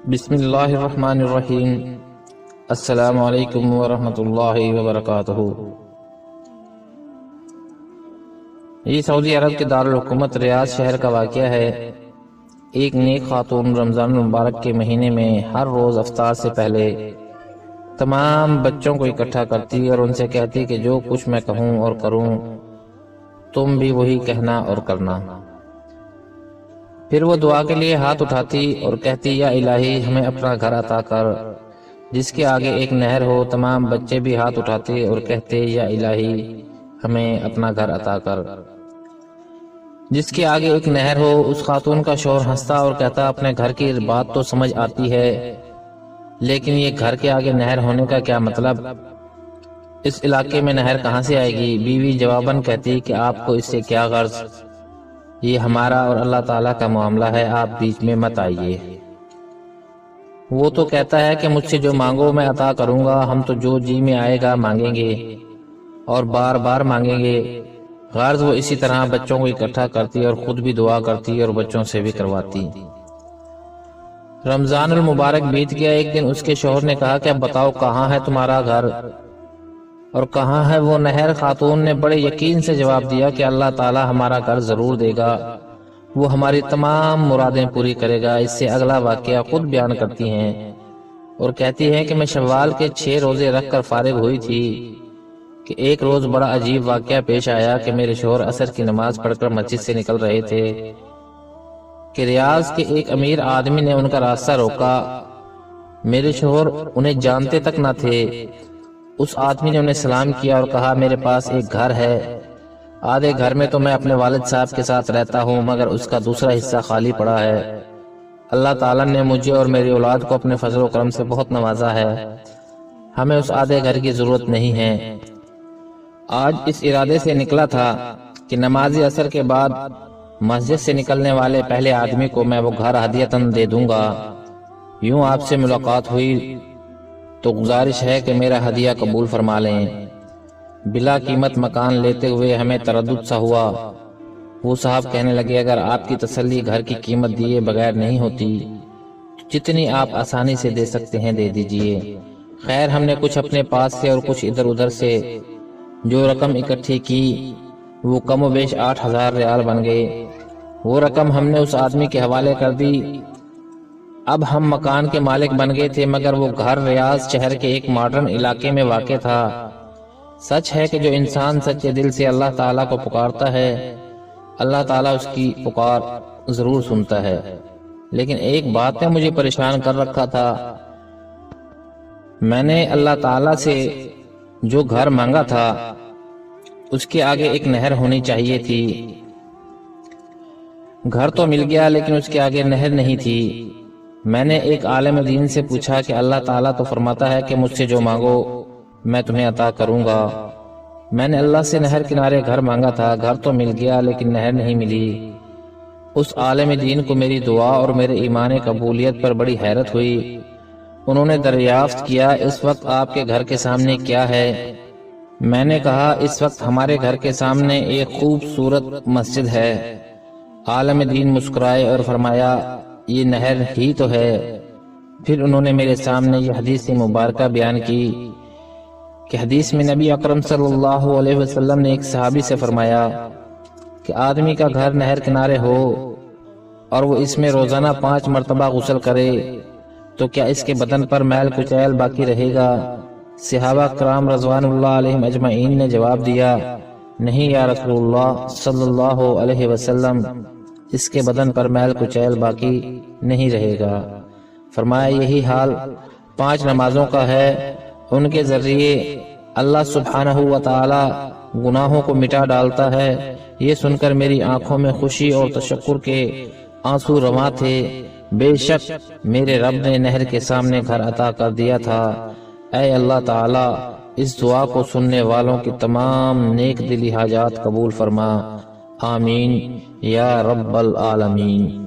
بسم اللہ الرحمن الرحیم۔ السلام علیکم ورحمۃ اللہ وبرکاتہ۔ یہ سعودی عرب کے دارالحکومت ریاض شہر کا واقعہ ہے۔ ایک نیک خاتون رمضان المبارک کے مہینے میں ہر روز افطار سے پہلے تمام بچوں کو اکٹھا کرتی اور ان سے کہتی کہ جو کچھ میں کہوں اور کروں تم بھی وہی کہنا اور کرنا۔ پھر وہ دعا کے لیے ہاتھ اٹھاتی اور کہتی یا الہی ہمیں اپنا گھر عطا کر جس کے آگے ایک نہر ہو۔ تمام بچے بھی ہاتھ اٹھاتے اور کہتے یا الہی ہمیں اپنا گھر عطا کر جس کے آگے ایک نہر ہو۔ اس خاتون کا شوہر ہنستا اور کہتا اپنے گھر کی بات تو سمجھ آتی ہے لیکن یہ گھر کے آگے نہر ہونے کا کیا مطلب؟ اس علاقے میں نہر کہاں سے آئے گی؟ بیوی جواباً کہتی کہ آپ کو اس سے کیا غرض، یہ ہمارا اور اللہ تعالیٰ کا معاملہ ہے، آپ بیچ میں مت آئیے۔ وہ تو کہتا ہے کہ مجھ سے جو مانگو میں عطا کروں گا، ہم تو جو جی میں آئے گا مانگیں گے اور بار بار مانگیں گے۔ غرض وہ اسی طرح بچوں کو اکٹھا کرتی اور خود بھی دعا کرتی اور بچوں سے بھی کرواتی۔ رمضان المبارک بیت گیا۔ ایک دن اس کے شوہر نے کہا کہ اب بتاؤ کہاں ہے تمہارا گھر اور کہاں ہے وہ نہر؟ خاتون نے بڑے یقین سے جواب دیا کہ اللہ تعالیٰ ہمارا گھر ضرور دے گا، وہ ہماری تمام مرادیں پوری کرے گا۔ اس سے اگلا واقعہ خود بیان کرتی ہیں اور کہتی ہیں کہ میں شوال کے 6 روزے رکھ کر فارغ ہوئی تھی کہ ایک روز بڑا عجیب واقعہ پیش آیا کہ میرے شوہر عصر کی نماز پڑھ کر مسجد سے نکل رہے تھے کہ ریاض کے ایک امیر آدمی نے ان کا راستہ روکا۔ میرے شوہر انہیں جانتے تک نہ تھے۔ اس آدمی نے انہیں سلام کیا اور کہا میرے پاس ایک گھر ہے، آدھے گھر میں تو میں اپنے والد صاحب کے ساتھ رہتا ہوں مگر اس کا دوسرا حصہ خالی پڑا ہے۔ اللہ تعالیٰ نے مجھے اور میری اولاد کو اپنے فضل و کرم سے بہت نوازا ہے، ہمیں اس آدھے گھر کی ضرورت نہیں ہے۔ آج اس ارادے سے نکلا تھا کہ نماز عصر کے بعد مسجد سے نکلنے والے پہلے آدمی کو میں وہ گھر ہدیتاً دے دوں گا۔ یوں آپ سے ملاقات ہوئی تو گزارش ہے کہ میرا ہدیہ قبول فرما لیں۔ بلا قیمت مکان لیتے ہوئے ہمیں تردد سا ہوا۔ وہ صاحب کہنے لگے اگر آپ کی تسلی گھر کی قیمت دیے بغیر نہیں ہوتی تو جتنی آپ آسانی سے دے سکتے ہیں دے دیجئے۔ خیر ہم نے کچھ اپنے پاس سے اور کچھ ادھر ادھر سے جو رقم اکٹھی کی وہ کم و بیش 8,000 ریال بن گئے۔ وہ رقم ہم نے اس آدمی کے حوالے کر دی۔ اب ہم مکان کے مالک بن گئے تھے مگر وہ گھر ریاض شہر کے ایک ماڈرن علاقے میں واقع تھا۔ سچ ہے کہ جو انسان سچے دل سے اللہ تعالیٰ کو پکارتا ہے اللہ تعالیٰ اس کی پکار ضرور سنتا ہے۔ لیکن ایک بات نے مجھے پریشان کر رکھا تھا، میں نے اللہ تعالیٰ سے جو گھر مانگا تھا اس کے آگے ایک نہر ہونی چاہیے تھی۔ گھر تو مل گیا لیکن اس کے آگے نہر نہیں تھی۔ میں نے ایک عالم دین سے پوچھا کہ اللہ تعالیٰ تو فرماتا ہے کہ مجھ سے جو مانگو میں تمہیں عطا کروں گا۔ میں نے اللہ سے نہر کنارے گھر مانگا تھا، گھر تو مل گیا لیکن نہر نہیں ملی۔ اس عالم دین کو میری دعا اور میرے ایمان قبولیت پر بڑی حیرت ہوئی۔ انہوں نے دریافت کیا اس وقت آپ کے گھر کے سامنے کیا ہے؟ میں نے کہا اس وقت ہمارے گھر کے سامنے ایک خوبصورت مسجد ہے۔ عالم دین مسکرائے اور فرمایا یہ نہر ہی تو ہے۔ پھر انہوں نے میرے سامنے یہ حدیث مبارکہ بیان کی کہ حدیث میں نبی اکرم صلی اللہ علیہ وسلم نے ایک صحابی سے فرمایا کہ آدمی کا گھر نہر کنارے ہو اور وہ اس میں روزانہ 5 مرتبہ غسل کرے تو کیا اس کے بدن پر میل کچیل باقی رہے گا؟ صحابہ کرام رضوان اللہ علیہم اجمعین نے جواب دیا نہیں یا رسول اللہ صلی اللہ علیہ وسلم، اس کے بدن پر میل کچیل باقی نہیں رہے گا۔ فرمایا یہی حال 5 نمازوں کا ہے، ان کے ذریعے اللہ سبحانہ و تعالی گناہوں کو مٹا ڈالتا ہے۔ یہ سن کر میری آنکھوں میں خوشی اور تشکر کے آنسو رواں تھے۔ بے شک میرے رب نے نہر کے سامنے گھر عطا کر دیا تھا۔ اے اللہ تعالی اس دعا کو سننے والوں کی تمام نیک دلی حاجات قبول فرما، آمین یا رب العالمین۔